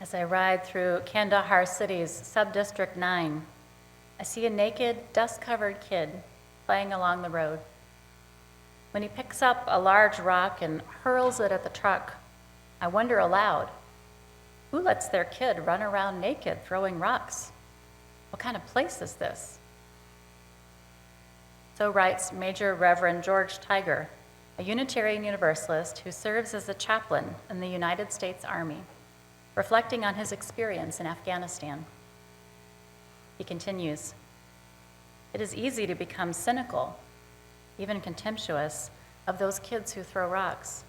As I ride through Kandahar City's Subdistrict 9, I see a naked, dust-covered kid playing along the road. When he picks up a large rock and hurls it at the truck, I wonder aloud, who lets their kid run around naked throwing rocks? What kind of place is this? So writes Major Reverend George Tiger, a Unitarian Universalist who serves as a chaplain in the United States Army, reflecting on his experience in Afghanistan. He continues, "It is easy to become cynical, even contemptuous, of those kids who throw rocks.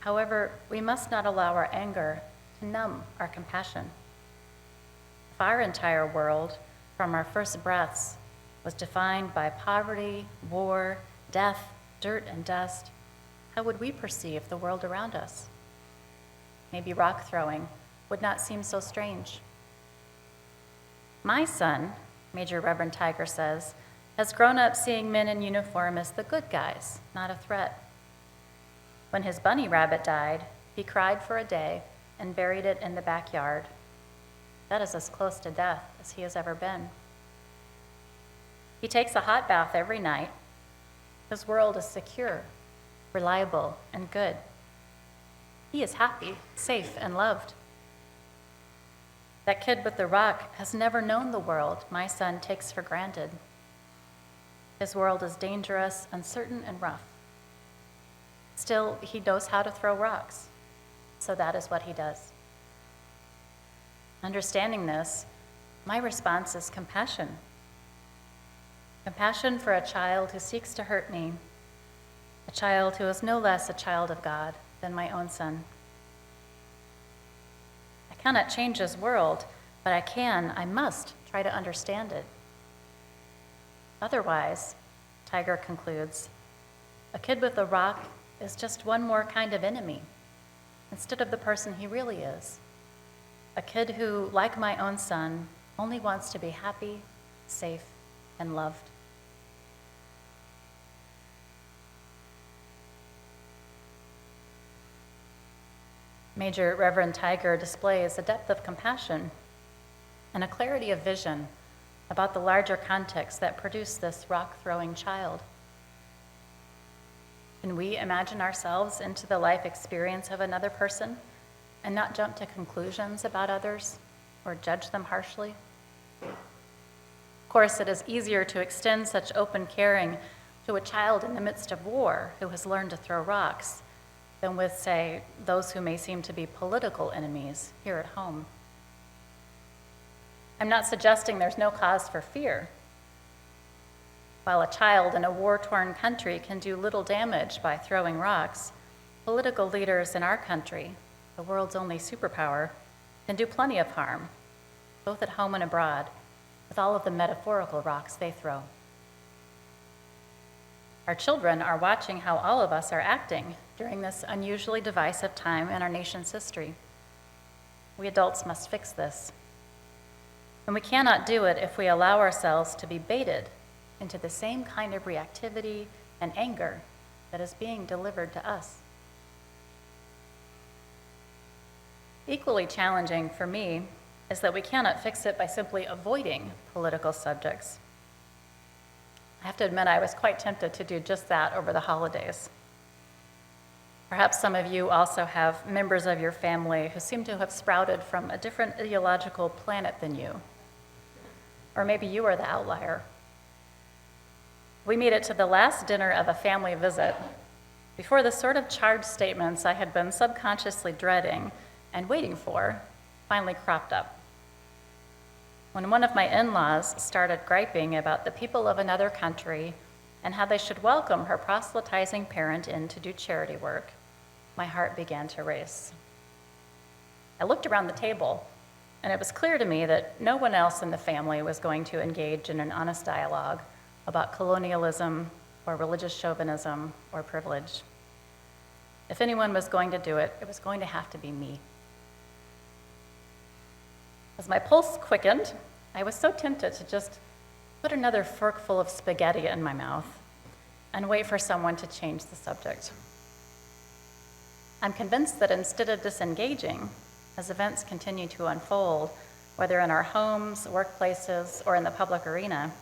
However, we must not allow our anger to numb our compassion. If our entire world, from our first breaths, was defined by poverty, war, death, dirt, and dust, how would we perceive the world around us? Maybe rock throwing would not seem so strange. My son," Major Reverend Tiger says, "has grown up seeing men in uniform as the good guys, not a threat. When his bunny rabbit died, he cried for a day and buried it in the backyard. That is as close to death as he has ever been. He takes a hot bath every night. His world is secure, reliable, and good. He is happy, safe, and loved. That kid with the rock has never known the world my son takes for granted. His world is dangerous, uncertain, and rough. Still, he knows how to throw rocks, so that is what he does. Understanding this, my response is compassion. Compassion for a child who seeks to hurt me, a child who is no less a child of God than my own son. I cannot change his world, but I must try to understand it. Otherwise," Tiger concludes, "a kid with a rock is just one more kind of enemy, instead of the person he really is. A kid who, like my own son, only wants to be happy, safe, and loved." Major Reverend Tiger displays a depth of compassion and a clarity of vision about the larger context that produced this rock-throwing child. Can we imagine ourselves into the life experience of another person and not jump to conclusions about others or judge them harshly? Of course, it is easier to extend such open caring to a child in the midst of war who has learned to throw rocks than with, say, those who may seem to be political enemies here at home. I'm not suggesting there's no cause for fear. While a child in a war-torn country can do little damage by throwing rocks, political leaders in our country, the world's only superpower, can do plenty of harm, both at home and abroad, with all of the metaphorical rocks they throw. Our children are watching how all of us are acting during this unusually divisive time in our nation's history. We adults must fix this. And we cannot do it if we allow ourselves to be baited into the same kind of reactivity and anger that is being delivered to us. Equally challenging for me is that we cannot fix it by simply avoiding political subjects. I have to admit I was quite tempted to do just that over the holidays. Perhaps some of you also have members of your family who seem to have sprouted from a different ideological planet than you. Or maybe you are the outlier. We made it to the last dinner of a family visit before the sort of charged statements I had been subconsciously dreading and waiting for finally cropped up. When one of my in-laws started griping about the people of another country and how they should welcome her proselytizing parent in to do charity work, my heart began to race. I looked around the table, and it was clear to me that no one else in the family was going to engage in an honest dialogue about colonialism or religious chauvinism or privilege. If anyone was going to do it, it was going to have to be me. As my pulse quickened, I was so tempted to just put another forkful of spaghetti in my mouth and wait for someone to change the subject. I'm convinced that instead of disengaging, as events continue to unfold, whether in our homes, workplaces, or in the public arena,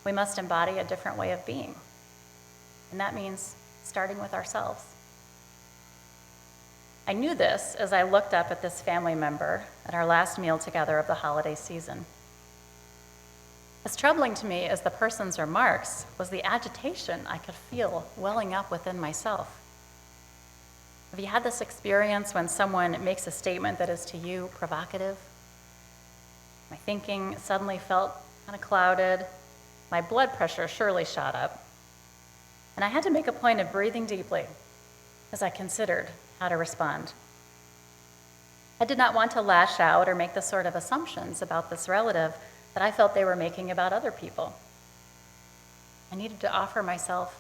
we must embody a different way of being. And that means starting with ourselves. I knew this as I looked up at this family member at our last meal together of the holiday season. As troubling to me as the person's remarks was the agitation I could feel welling up within myself. Have you had this experience when someone makes a statement that is to you provocative? My thinking suddenly felt kind of clouded. My blood pressure surely shot up. And I had to make a point of breathing deeply as I considered how to respond. I did not want to lash out or make the sort of assumptions about this relative that I felt they were making about other people. I needed to offer myself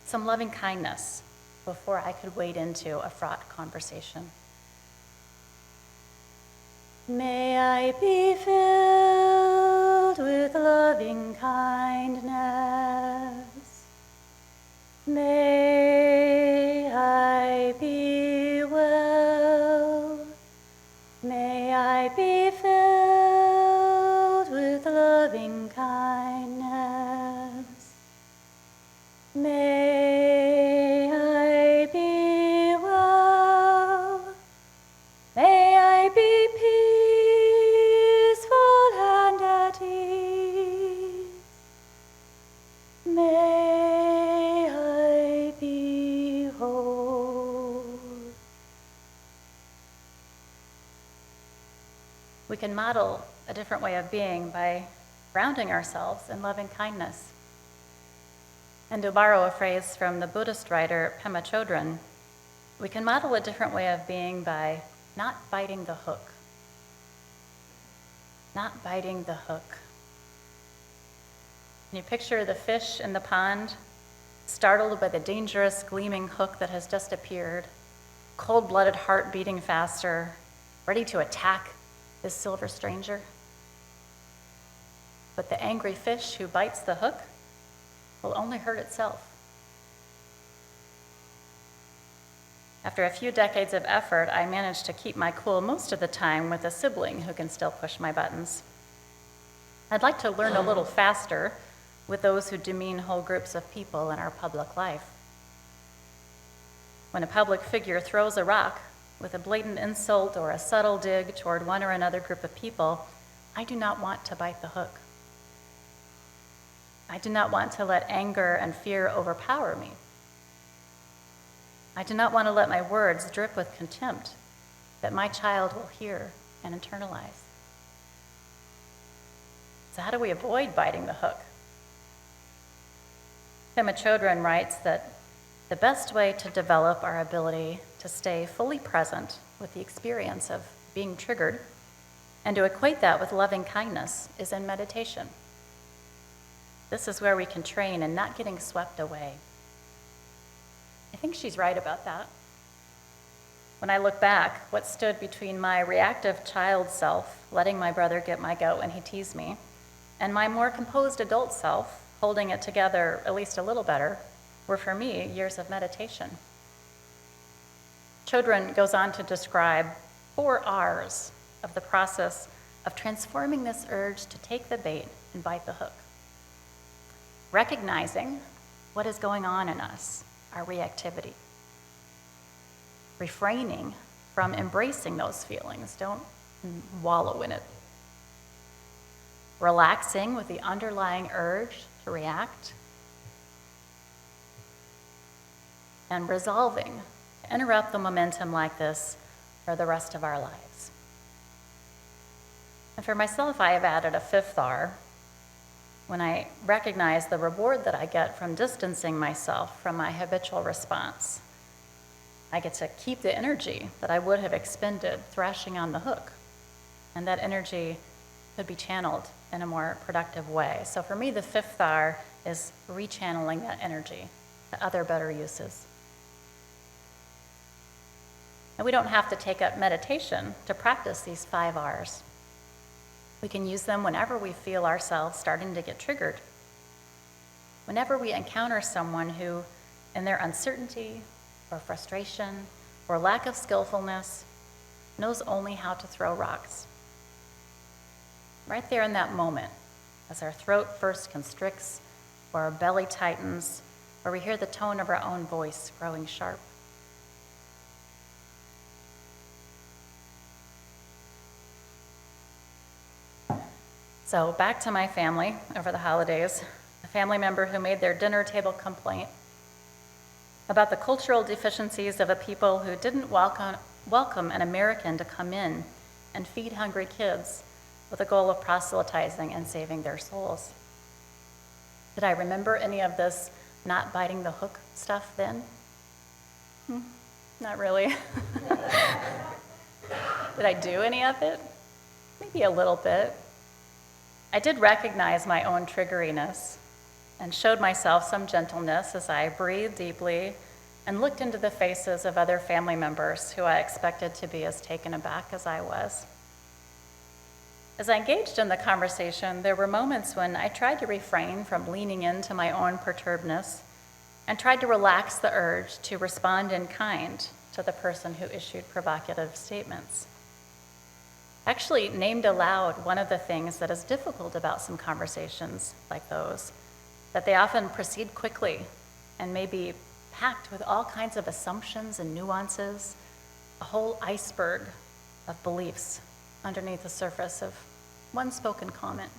some loving kindness before I could wade into a fraught conversation. May I be filled with loving kindness. May I be well. May I be filled with loving kindness. May I be well. May I be peaceful and at ease. May I be whole. We can model a different way of being by grounding ourselves in loving kindness. And to borrow a phrase from the Buddhist writer Pema Chodron, we can model a different way of being by not biting the hook. Not biting the hook. Can you picture the fish in the pond, startled by the dangerous gleaming hook that has just appeared, cold-blooded heart beating faster, ready to attack this silver stranger? But the angry fish who bites the hook will only hurt itself. After a few decades of effort, I managed to keep my cool most of the time with a sibling who can still push my buttons. I'd like to learn a little faster with those who demean whole groups of people in our public life. When a public figure throws a rock with a blatant insult or a subtle dig toward one or another group of people, I do not want to bite the hook. I do not want to let anger and fear overpower me. I do not want to let my words drip with contempt that my child will hear and internalize. So how do we avoid biting the hook? Pema Chodron writes that the best way to develop our ability to stay fully present with the experience of being triggered and to equate that with loving kindness is in meditation. This is where we can train in not getting swept away. I think she's right about that. When I look back, what stood between my reactive child self, letting my brother get my goat when he teased me, and my more composed adult self, holding it together at least a little better, were for me years of meditation. Chodron goes on to describe 4 R's of the process of transforming this urge to take the bait and bite the hook. Recognizing what is going on in us, our reactivity. Refraining from embracing those feelings, don't wallow in it. Relaxing with the underlying urge to react. And resolving to interrupt the momentum like this for the rest of our lives. And for myself, I have added a 5th R when I recognize the reward that I get from distancing myself from my habitual response. I get to keep the energy that I would have expended thrashing on the hook, and that energy could be channeled in a more productive way. So for me, the 5th R is rechanneling that energy to other better uses. And we don't have to take up meditation to practice these 5 R's. We can use them whenever we feel ourselves starting to get triggered. Whenever we encounter someone who, in their uncertainty or frustration or lack of skillfulness, knows only how to throw rocks. Right there in that moment, as our throat first constricts, or our belly tightens, or we hear the tone of our own voice growing sharp. So back to my family over the holidays, a family member who made their dinner table complaint about the cultural deficiencies of a people who didn't welcome an American to come in and feed hungry kids with the goal of proselytizing and saving their souls. Did I remember any of this not biting the hook stuff then? Not really. Did I do any of it? Maybe a little bit. I did recognize my own triggeriness and showed myself some gentleness as I breathed deeply and looked into the faces of other family members who I expected to be as taken aback as I was. As I engaged in the conversation, there were moments when I tried to refrain from leaning into my own perturbedness and tried to relax the urge to respond in kind to the person who issued provocative statements. Actually named aloud one of the things that is difficult about some conversations like those, that they often proceed quickly and may be packed with all kinds of assumptions and nuances, a whole iceberg of beliefs underneath the surface of one spoken comment.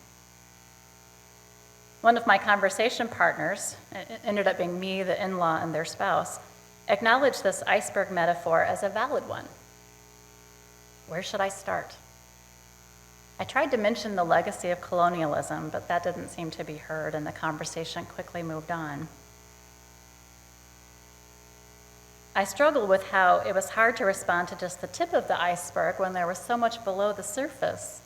One of my conversation partners, it ended up being me, the in-law, and their spouse, acknowledged this iceberg metaphor as a valid one. Where should I start? I tried to mention the legacy of colonialism, but that didn't seem to be heard, and the conversation quickly moved on. I struggled with how it was hard to respond to just the tip of the iceberg when there was so much below the surface.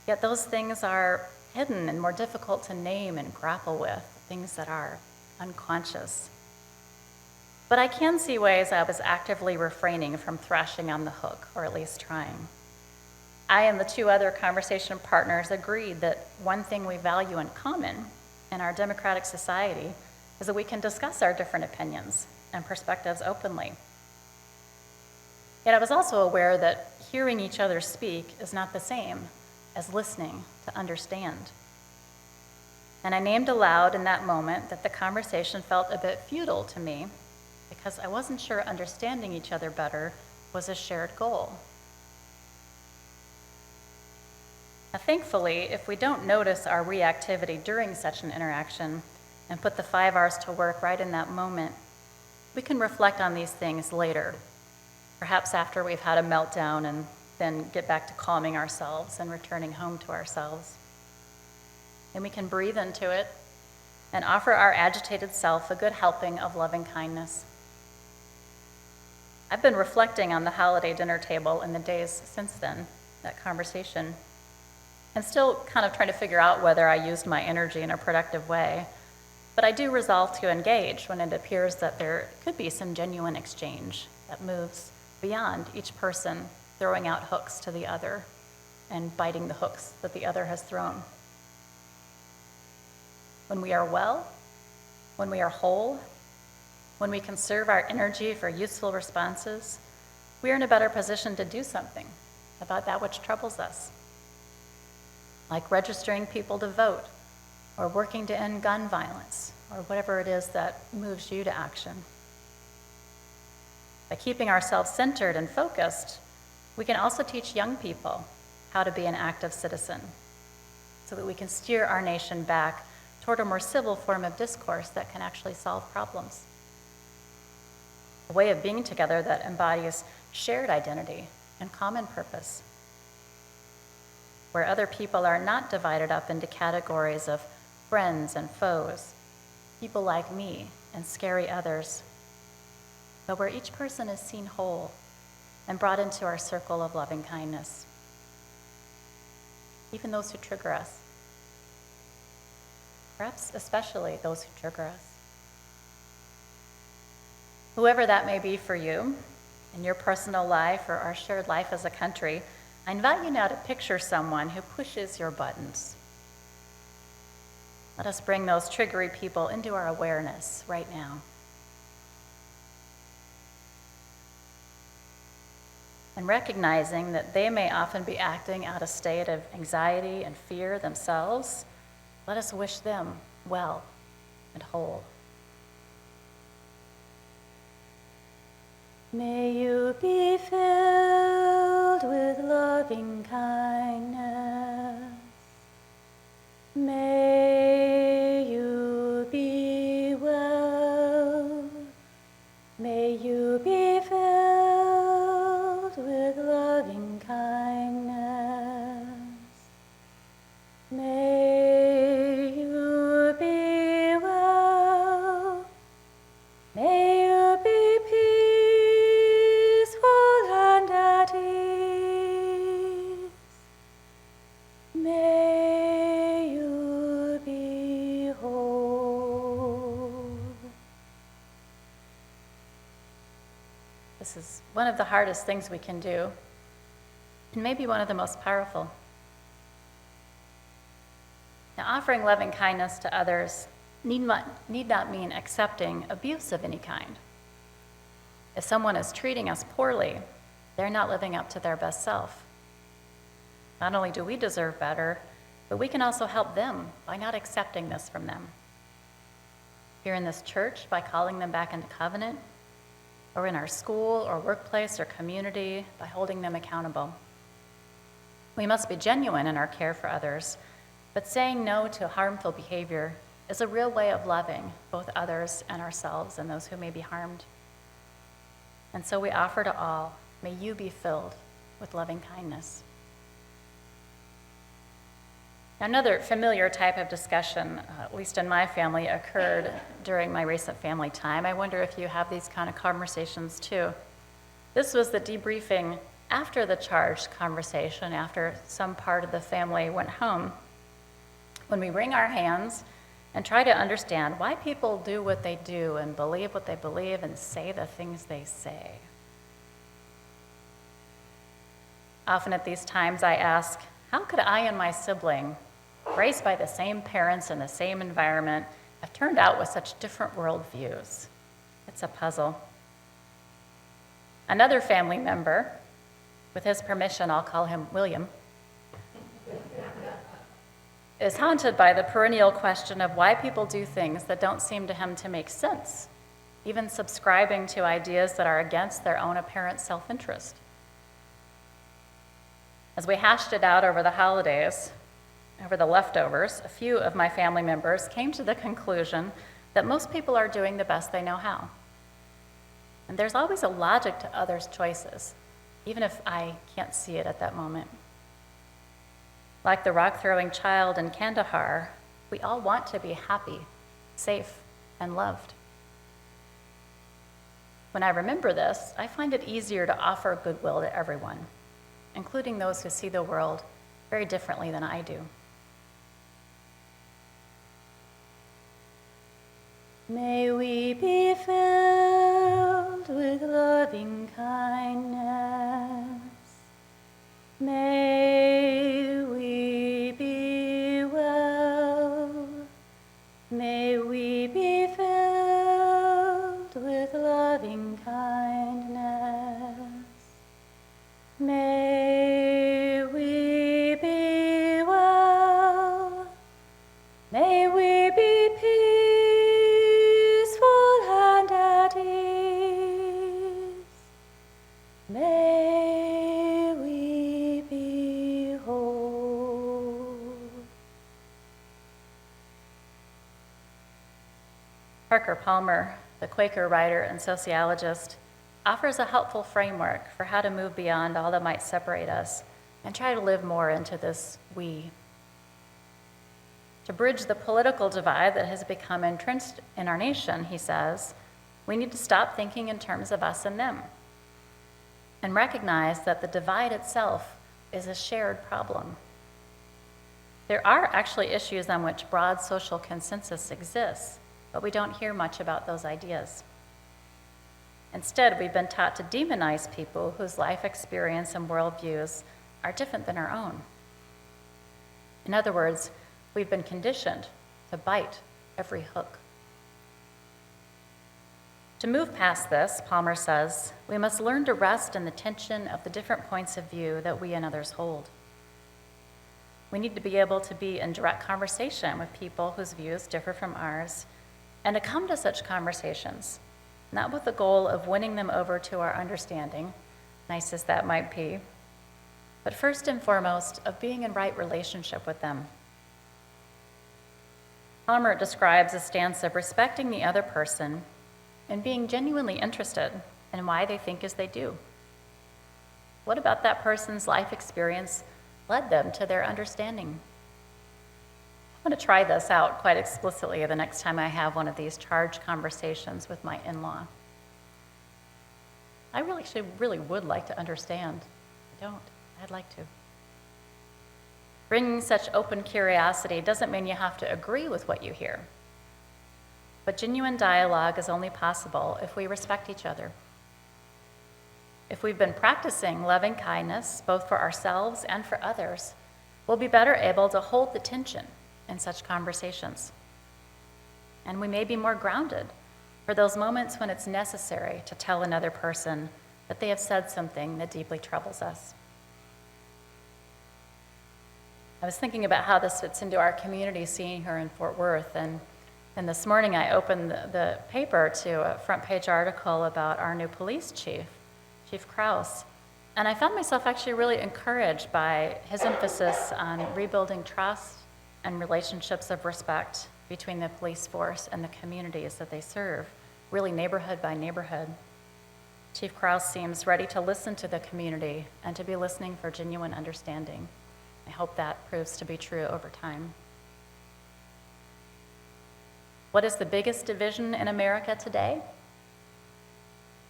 Yet those things are hidden and more difficult to name and grapple with, things that are unconscious. But I can see ways I was actively refraining from thrashing on the hook, or at least trying. I and the two other conversation partners agreed that one thing we value in common in our democratic society is that we can discuss our different opinions and perspectives openly. Yet I was also aware that hearing each other speak is not the same as listening to understand. And I named aloud in that moment that the conversation felt a bit futile to me because I wasn't sure understanding each other better was a shared goal. Now, thankfully, if we don't notice our reactivity during such an interaction and put the 5 hours to work right in that moment, we can reflect on these things later, perhaps after we've had a meltdown and then get back to calming ourselves and returning home to ourselves. And we can breathe into it and offer our agitated self a good helping of loving kindness. I've been reflecting on the holiday dinner table in the days since then, that conversation, and still kind of trying to figure out whether I used my energy in a productive way. But I do resolve to engage when it appears that there could be some genuine exchange that moves beyond each person throwing out hooks to the other and biting the hooks that the other has thrown. When we are well, when we are whole, when we conserve our energy for useful responses, we are in a better position to do something about that which troubles us, like registering people to vote, or working to end gun violence, or whatever it is that moves you to action. By keeping ourselves centered and focused, we can also teach young people how to be an active citizen so that we can steer our nation back toward a more civil form of discourse that can actually solve problems. A way of being together that embodies shared identity and common purpose, where other people are not divided up into categories of friends and foes, people like me and scary others, but where each person is seen whole and brought into our circle of loving kindness, even those who trigger us, perhaps especially those who trigger us. Whoever that may be for you, in your personal life or our shared life as a country, I invite you now to picture someone who pushes your buttons. Let us bring those triggery people into our awareness right now. and recognizing that they may often be acting out a state of anxiety and fear themselves, let us wish them well and whole. May you be filled with loving kindness. May you be well. May you be filled with loving kindness. May you be well. May you be peaceful and at ease. May you be whole. This is one of the hardest things we can do, and maybe one of the most powerful. Now, offering loving kindness to others need not mean accepting abuse of any kind. If someone is treating us poorly, they're not living up to their best self. Not only do we deserve better, but we can also help them by not accepting this from them. Here in this church, by calling them back into covenant, or in our school or workplace or community, by holding them accountable. We must be genuine in our care for others, but saying no to harmful behavior is a real way of loving both others and ourselves and those who may be harmed. And so we offer to all, may you be filled with loving kindness. Another familiar type of discussion, at least in my family, occurred during my recent family time. I wonder if you have these kind of conversations too. This was the debriefing after the charged conversation, after some part of the family went home, when we wring our hands and try to understand why people do what they do and believe what they believe and say the things they say. Often at these times I ask, how could I and my sibling, raised by the same parents in the same environment, have turned out with such different worldviews? It's a puzzle. Another family member, with his permission, I'll call him William, is haunted by the perennial question of why people do things that don't seem to him to make sense, even subscribing to ideas that are against their own apparent self-interest. As we hashed it out over the holidays, over the leftovers, a few of my family members came to the conclusion that most people are doing the best they know how. And there's always a logic to others' choices, even if I can't see it at that moment. Like the rock-throwing child in Kandahar, we all want to be happy, safe, and loved. When I remember this, I find it easier to offer goodwill to everyone, including those who see the world very differently than I do. May we be filled with loving kindness. May we be well. May we be filled with loving kindness. May we be well. May we be peaceful and at ease. May we be whole. Parker Palmer, the Quaker writer and sociologist, offers a helpful framework for how to move beyond all that might separate us and try to live more into this we. To bridge the political divide that has become entrenched in our nation, he says, we need to stop thinking in terms of us and them and recognize that the divide itself is a shared problem. There are actually issues on which broad social consensus exists, but we don't hear much about those ideas. Instead, we've been taught to demonize people whose life experience and worldviews are different than our own. In other words, we've been conditioned to bite every hook. To move past this, Palmer says, we must learn to rest in the tension of the different points of view that we and others hold. We need to be able to be in direct conversation with people whose views differ from ours, and to come to such conversations, not with the goal of winning them over to our understanding, nice as that might be, but first and foremost, of being in right relationship with them. Palmer describes a stance of respecting the other person and being genuinely interested in why they think as they do. What about that person's life experience led them to their understanding? I'm going to try this out quite explicitly the next time I have one of these charged conversations with my in-law. I really would like to understand. I don't. I'd like to. Bringing such open curiosity doesn't mean you have to agree with what you hear. But genuine dialogue is only possible if we respect each other. If we've been practicing loving kindness, both for ourselves and for others, we'll be better able to hold the tension in such conversations. And we may be more grounded for those moments when it's necessary to tell another person that they have said something that deeply troubles us. I was thinking about how this fits into our community scene here in Fort Worth, and this morning I opened the paper to a front page article about our new police chief, Chief Krause, and I found myself actually really encouraged by his emphasis on rebuilding trust and relationships of respect between the police force and the communities that they serve, really neighborhood by neighborhood. Chief Krause seems ready to listen to the community and to be listening for genuine understanding. I hope that proves to be true over time. What is the biggest division in America today?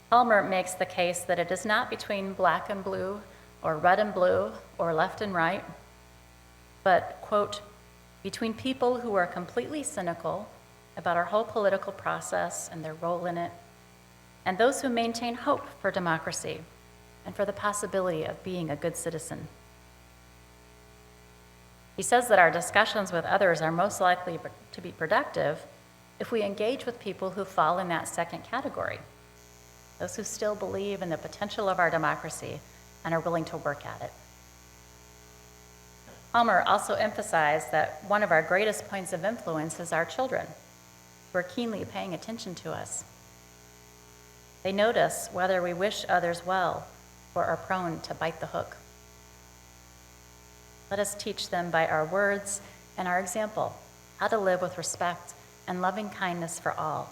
Palmer makes the case that it is not between black and blue, or red and blue, or left and right, but, quote, between people who are completely cynical about our whole political process and their role in it, and those who maintain hope for democracy and for the possibility of being a good citizen. He says that our discussions with others are most likely to be productive if we engage with people who fall in that second category, those who still believe in the potential of our democracy and are willing to work at it. Palmer also emphasized that one of our greatest points of influence is our children, who are keenly paying attention to us. They notice whether we wish others well or are prone to bite the hook. Let us teach them by our words and our example how to live with respect and loving kindness for all.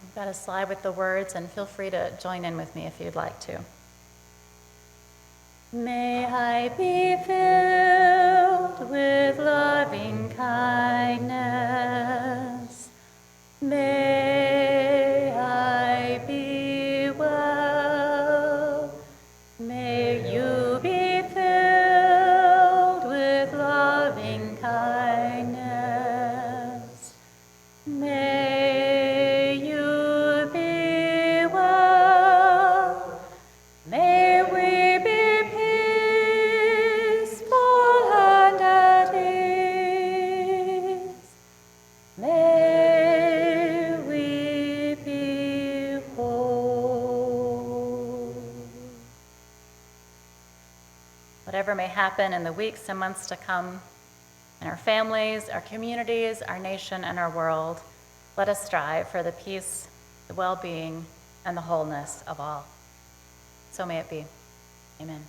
I've got a slide with the words, and feel free to join in with me if you'd like to. May I be filled with loving kindness. May I be well. May you be filled with loving kindness. May you be well. May we be peaceful and at ease. May we be whole. Whatever may happen in the weeks and months to come, in our families, our communities, our nation, and our world, let us strive for the peace, the well-being, and the wholeness of all. So may it be. Amen.